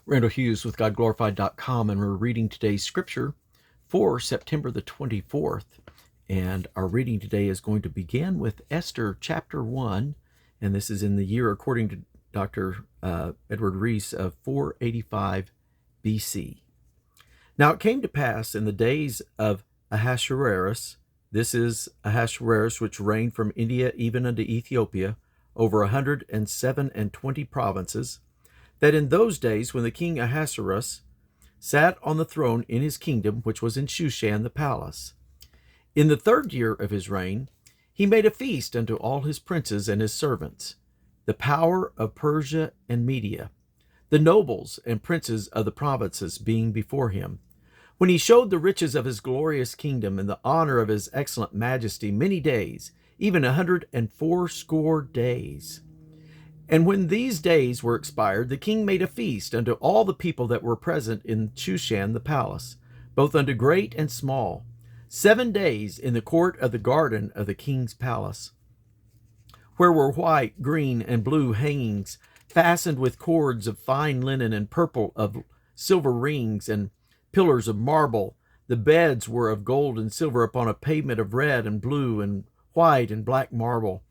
Randall Hughes with GodGlorified.com, and we're reading today's scripture for September the 24th. And our reading today is going to begin with Esther chapter 1, and this is in the year, according to Dr. Edward Reese, of 485 BC. Now it came to pass in the days of Ahasuerus, this is Ahasuerus, which reigned from India even unto Ethiopia, over 127 provinces, that in those days when the king Ahasuerus sat on the throne in his kingdom, which was in Shushan the palace, in the 3rd year of his reign, he made a feast unto all his princes and his servants, the power of Persia and Media, the nobles and princes of the provinces being before him, when he showed the riches of his glorious kingdom and the honor of his excellent majesty many days, even 180 days. And when these days were expired, the king made a feast unto all the people that were present in Shushan the palace, both unto great and small, 7 days in the court of the garden of the king's palace, where were white, green, and blue hangings, fastened with cords of fine linen and purple of silver rings and pillars of marble. The beds were of gold and silver upon a pavement of red and blue and white and black marble.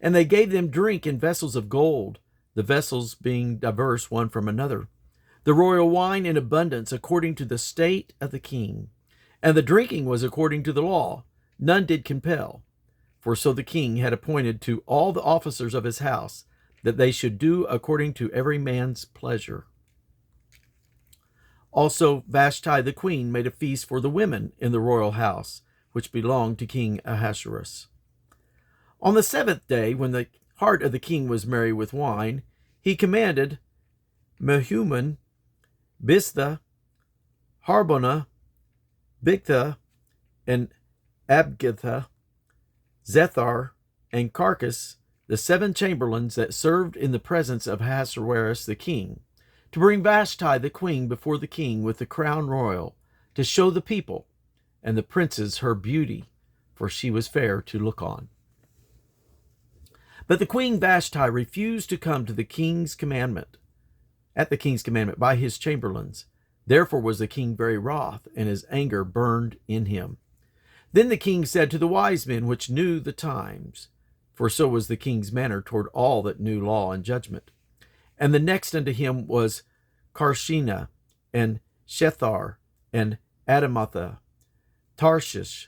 And they gave them drink in vessels of gold, the vessels being diverse one from another, the royal wine in abundance according to the state of the king. And the drinking was according to the law, none did compel. For so the king had appointed to all the officers of his house, that they should do according to every man's pleasure. Also Vashti the queen made a feast for the women in the royal house, which belonged to King Ahasuerus. On the 7th day, when the heart of the king was merry with wine, he commanded Mehuman, Biztha, Harbona, Bigtha, and Abgitha, Zethar, and Carcas, the 7 chamberlains that served in the presence of Ahasuerus the king, to bring Vashti the queen before the king with the crown royal, to show the people and the princes her beauty, for she was fair to look on. But the queen Vashti refused to come to the king's commandment, by his chamberlains. Therefore was the king very wroth, and his anger burned in him. Then the king said to the wise men which knew the times, for so was the king's manner toward all that knew law and judgment. And the next unto him was Karshena, and Shethar, and Adamatha, Tarshish,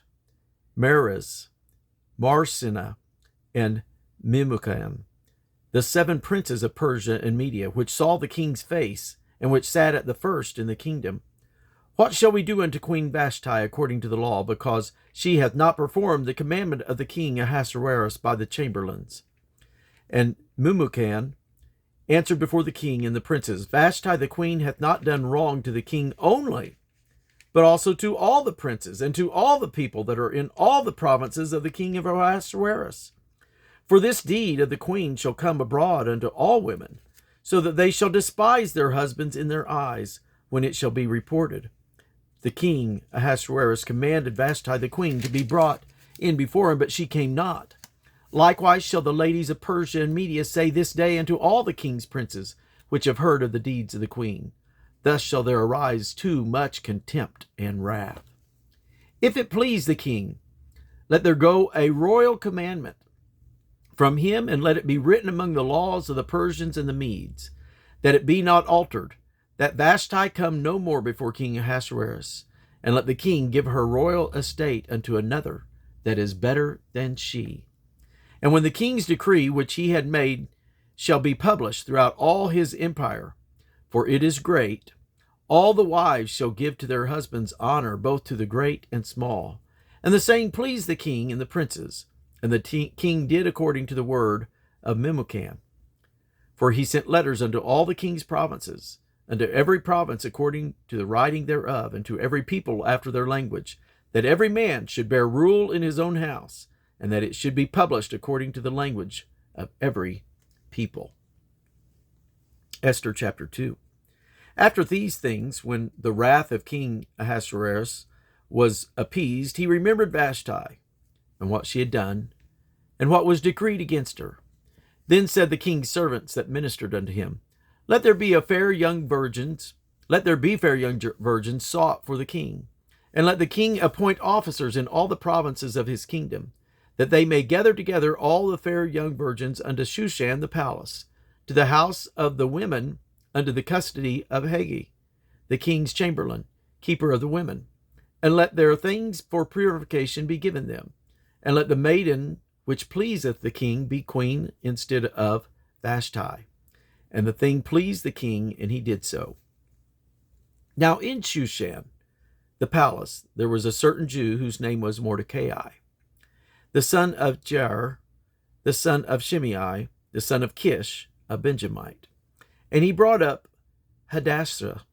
Meres, Marsina, and Memucan, the 7 princes of Persia and Media, which saw the king's face, and which sat at the first in the kingdom. What shall we do unto Queen Vashti according to the law, because she hath not performed the commandment of the king Ahasuerus by the chamberlains? And Memucan answered before the king and the princes, Vashti the queen hath not done wrong to the king only, but also to all the princes, and to all the people that are in all the provinces of the king of Ahasuerus. For this deed of the queen shall come abroad unto all women, so that they shall despise their husbands in their eyes, when it shall be reported. The king Ahasuerus commanded Vashti the queen to be brought in before him, but she came not. Likewise shall the ladies of Persia and Media say this day unto all the king's princes, which have heard of the deeds of the queen. Thus shall there arise too much contempt and wrath. If it please the king, let there go a royal commandment from him, and let it be written among the laws of the Persians and the Medes, that it be not altered, that Vashti come no more before King Ahasuerus, and let the king give her royal estate unto another that is better than she. And when the king's decree which he had made shall be published throughout all his empire, for it is great, all the wives shall give to their husbands honor, both to the great and small. And the saying pleased the king and the princes, and the king did according to the word of Memucan. For he sent letters unto all the king's provinces, unto every province according to the writing thereof, and to every people after their language, that every man should bear rule in his own house, and that it should be published according to the language of every people. Esther chapter 2. After these things, when the wrath of King Ahasuerus was appeased, he remembered Vashti, and what she had done, and what was decreed against her. Then said the king's servants that ministered unto him, Let there be fair young virgins sought for the king, and let the king appoint officers in all the provinces of his kingdom, that they may gather together all the fair young virgins unto Shushan the palace, to the house of the women under the custody of Haggai, the king's chamberlain, keeper of the women. And let their things for purification be given them, and let the maiden which pleaseth the king be queen instead of Vashti. And the thing pleased the king, and he did so. Now in Shushan, the palace, there was a certain Jew whose name was Mordecai, the son of Jair, the son of Shimei, the son of Kish, a Benjamite. And he brought up Hadassah,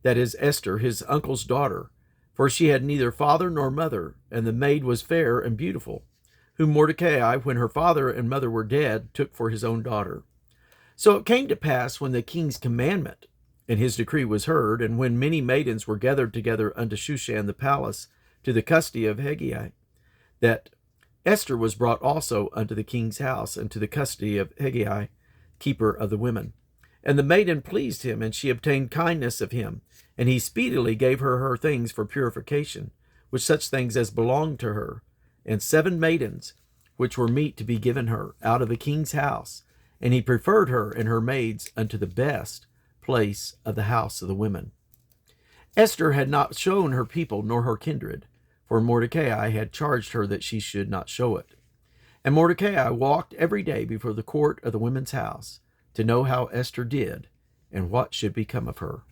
that is Esther, his uncle's daughter, for she had neither father nor mother, and the maid was fair and beautiful, whom Mordecai, when her father and mother were dead, took for his own daughter. So it came to pass, when the king's commandment and his decree was heard, and when many maidens were gathered together unto Shushan the palace to the custody of Haggai, that Esther was brought also unto the king's house, and to the custody of Haggai, keeper of the women. And the maiden pleased him, and she obtained kindness of him, and he speedily gave her her things for purification, with such things as belonged to her, and 7 maidens, which were meet to be given her, out of the king's house. And he preferred her and her maids unto the best place of the house of the women. Esther had not shown her people nor her kindred, for Mordecai had charged her that she should not show it. And Mordecai walked every day before the court of the women's house, to know how Esther did, and what should become of her.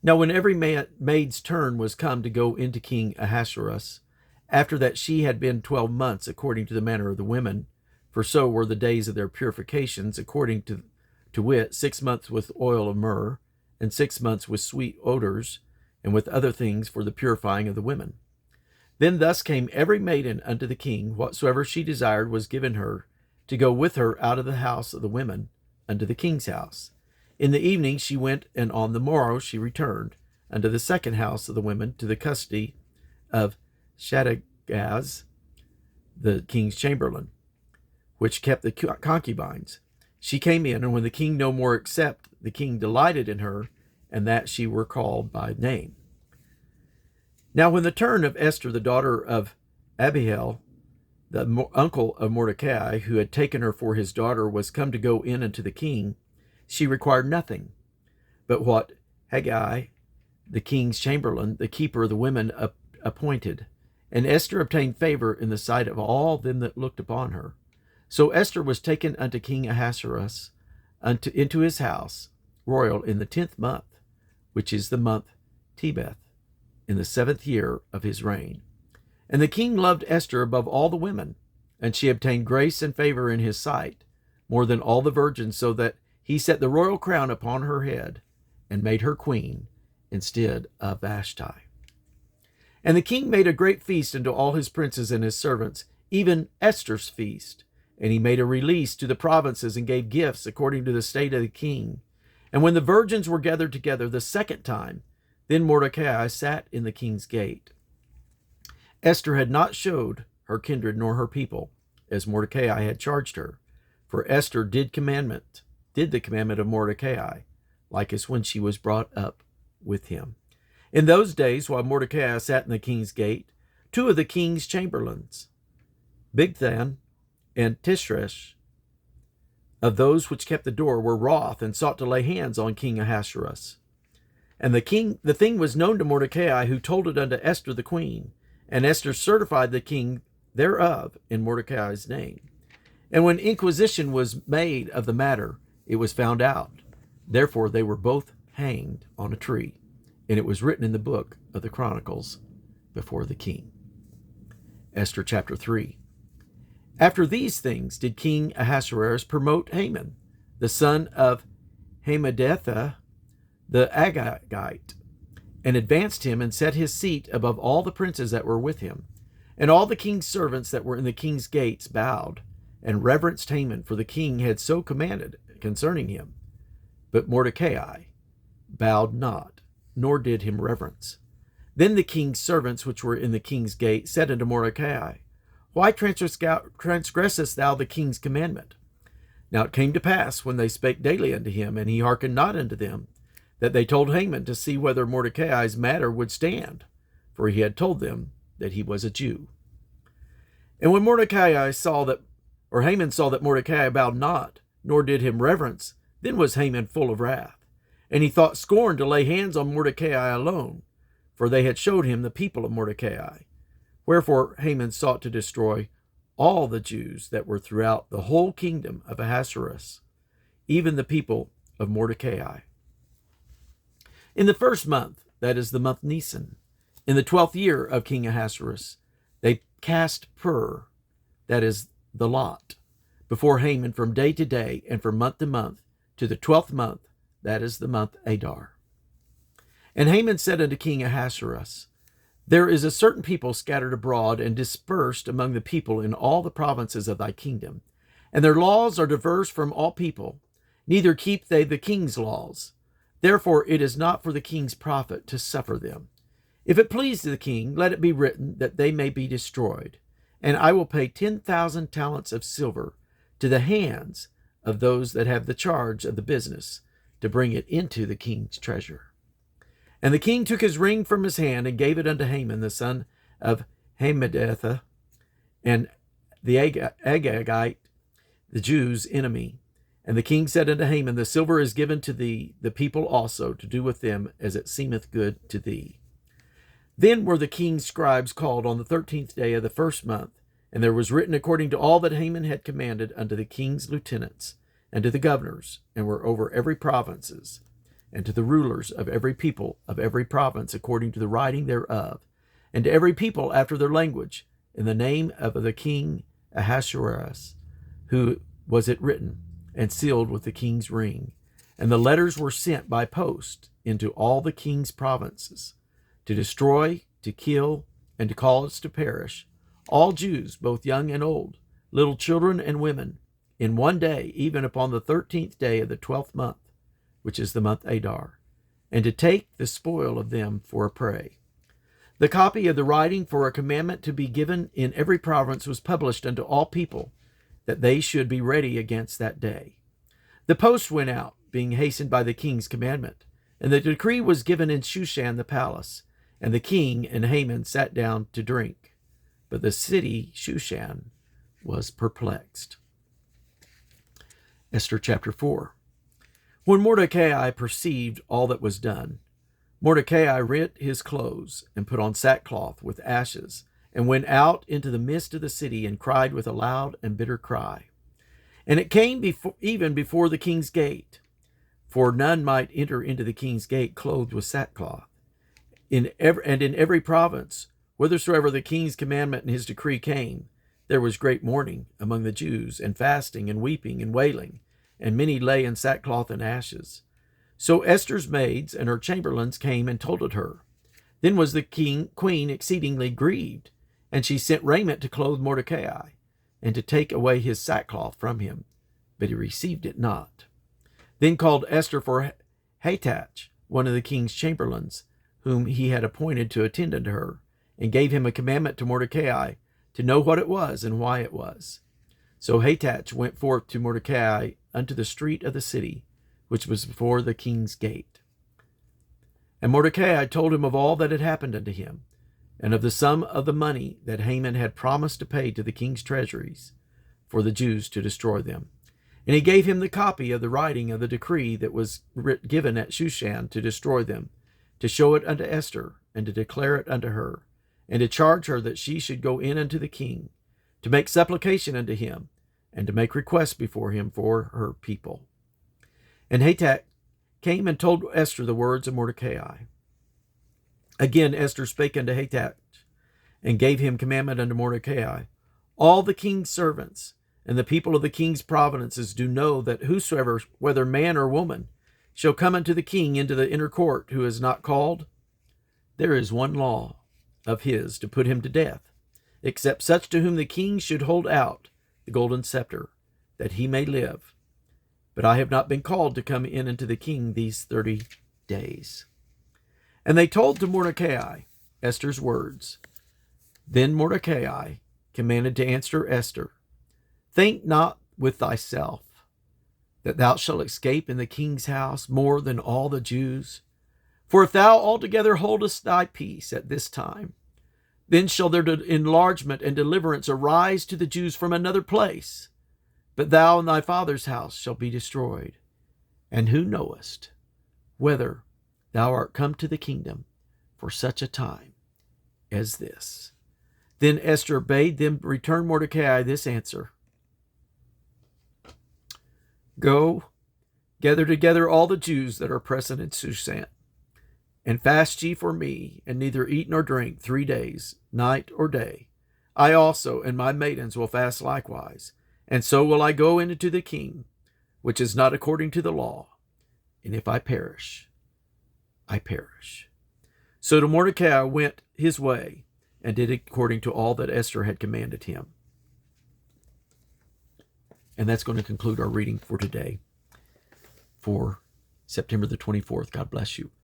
Now when every maid's turn was come to go into King Ahasuerus, after that she had been 12 months, according to the manner of the women, for so were the days of their purifications, according to wit, 6 months with oil of myrrh, and 6 months with sweet odors, and with other things for the purifying of the women. Then thus came every maiden unto the king, whatsoever she desired was given her, to go with her out of the house of the women unto the king's house. In the evening she went, and on the morrow she returned unto the second house of the women, to the custody of Shaddagaz, the king's chamberlain, which kept the concubines. She came in, and when the king no more accepted, the king delighted in her, and that she were called by name. Now when the turn of Esther, the daughter of Abihail, the uncle of Mordecai, who had taken her for his daughter, was come to go in unto the king, she required nothing but what Haggai, the king's chamberlain, the keeper of the women, appointed. And Esther obtained favor in the sight of all them that looked upon her. So Esther was taken unto King Ahasuerus into his house royal in the 10th month, which is the month Tebeth, in the 7th year of his reign. And the king loved Esther above all the women, and she obtained grace and favor in his sight, more than all the virgins, so that he set the royal crown upon her head, and made her queen instead of Vashti. And the king made a great feast unto all his princes and his servants, even Esther's feast. And he made a release to the provinces, and gave gifts according to the state of the king. And when the virgins were gathered together the second time, then Mordecai sat in the king's gate. Esther had not showed her kindred nor her people, as Mordecai had charged her. For Esther did the commandment of Mordecai, like as when she was brought up with him. In those days, while Mordecai sat in the king's gate, 2 of the king's chamberlains, Bigthan and Tishresh, of those which kept the door, were wroth, and sought to lay hands on King Ahasuerus. And the thing was known to Mordecai, who told it unto Esther the queen. And Esther certified the king thereof in Mordecai's name. And when inquisition was made of the matter, it was found out. Therefore they were both hanged on a tree. And it was written in the book of the Chronicles before the king. Esther chapter 3. After these things did King Ahasuerus promote Haman, the son of Hammedatha, the Agagite, and advanced him, and set his seat above all the princes that were with him. And all the king's servants that were in the king's gates bowed, and reverenced Haman, for the king had so commanded concerning him. But Mordecai bowed not, nor did him reverence. Then the king's servants which were in the king's gate said unto Mordecai, Why transgressest thou the king's commandment? Now it came to pass, when they spake daily unto him, and he hearkened not unto them, that they told Haman to see whether Mordecai's matter would stand, for he had told them that he was a Jew. And when Haman saw that Mordecai bowed not, nor did him reverence, then was Haman full of wrath. And he thought scorn to lay hands on Mordecai alone, for they had showed him the people of Mordecai. Wherefore Haman sought to destroy all the Jews that were throughout the whole kingdom of Ahasuerus, even the people of Mordecai. In the first month, that is the month Nisan, in the 12th year of King Ahasuerus, they cast pur, that is the lot, before Haman from day to day and from month to month, to the 12th month, that is the month Adar. And Haman said unto King Ahasuerus, There is a certain people scattered abroad and dispersed among the people in all the provinces of thy kingdom, and their laws are diverse from all people, neither keep they the king's laws. Therefore it is not for the king's profit to suffer them. If it please the king, let it be written that they may be destroyed, and I will pay 10,000 talents of silver to the hands of those that have the charge of the business, to bring it into the king's treasure. And the king took his ring from his hand and gave it unto Haman, the son of Hammedatha, and the Agagite, the Jews' enemy. And the king said unto Haman, The silver is given to thee, the people also, to do with them as it seemeth good to thee. Then were the king's scribes called on the 13th day of the first month, and there was written according to all that Haman had commanded unto the king's lieutenants, and to the governors, and were over every provinces, and to the rulers of every people of every province according to the writing thereof, and to every people after their language, in the name of the king Ahasuerus, who was it written, and sealed with the king's ring. And the letters were sent by post into all the king's provinces, to destroy, to kill, and to cause to perish all Jews, both young and old, little children and women, in one day, even upon the 13th day of the 12th month, which is the month Adar, and to take the spoil of them for a prey. The copy of the writing for a commandment to be given in every province was published unto all people, that they should be ready against that day. The post went out, being hastened by the king's commandment, and the decree was given in Shushan the palace, and the king and Haman sat down to drink. But the city Shushan was perplexed. Esther chapter 4. When Mordecai perceived all that was done, Mordecai rent his clothes, and put on sackcloth with ashes, and went out into the midst of the city, and cried with a loud and bitter cry. And it came even before the king's gate, for none might enter into the king's gate clothed with sackcloth. In every province, whithersoever the king's commandment and his decree came, there was great mourning among the Jews, and fasting, and weeping, and wailing, and many lay in sackcloth and ashes. So Esther's maids and her chamberlains came and told it her. Then was the queen exceedingly grieved, and she sent raiment to clothe Mordecai, and to take away his sackcloth from him, but he received it not. Then called Esther for Hatach, one of the king's chamberlains, whom he had appointed to attend unto her, and gave him a commandment to Mordecai, to know what it was and why it was. So Hatach went forth to Mordecai unto the street of the city, which was before the king's gate. And Mordecai told him of all that had happened unto him, and of the sum of the money that Haman had promised to pay to the king's treasuries for the Jews to destroy them. And he gave him the copy of the writing of the decree that was given at Shushan to destroy them, to show it unto Esther, and to declare it unto her, and to charge her that she should go in unto the king, to make supplication unto him, and to make request before him for her people. And Hatach came and told Esther the words of Mordecai. Again Esther spake unto Hatach, and gave him commandment unto Mordecai. All the king's servants and the people of the king's provinces do know that whosoever, whether man or woman, shall come unto the king into the inner court, who is not called, there is one law of his to put him to death, except such to whom the king should hold out the golden scepter, that he may live. But I have not been called to come in unto the king these 30 days. And they told to Mordecai Esther's words. Then Mordecai commanded to answer Esther, Think not with thyself, that thou shalt escape in the king's house more than all the Jews? For if thou altogether holdest thy peace at this time, then shall their enlargement and deliverance arise to the Jews from another place, but thou and thy father's house shall be destroyed. And who knowest whether thou art come to the kingdom for such a time as this? Then Esther bade them return Mordecai this answer: Go, gather together all the Jews that are present in Shushan, and fast ye for me, and neither eat nor drink 3 days, night or day. I also and my maidens will fast likewise, and so will I go into the king, which is not according to the law. And if I perish, I perish. So to Mordecai went his way, and did according to all that Esther had commanded him. And that's going to conclude our reading for today, for September the 24th. God bless you.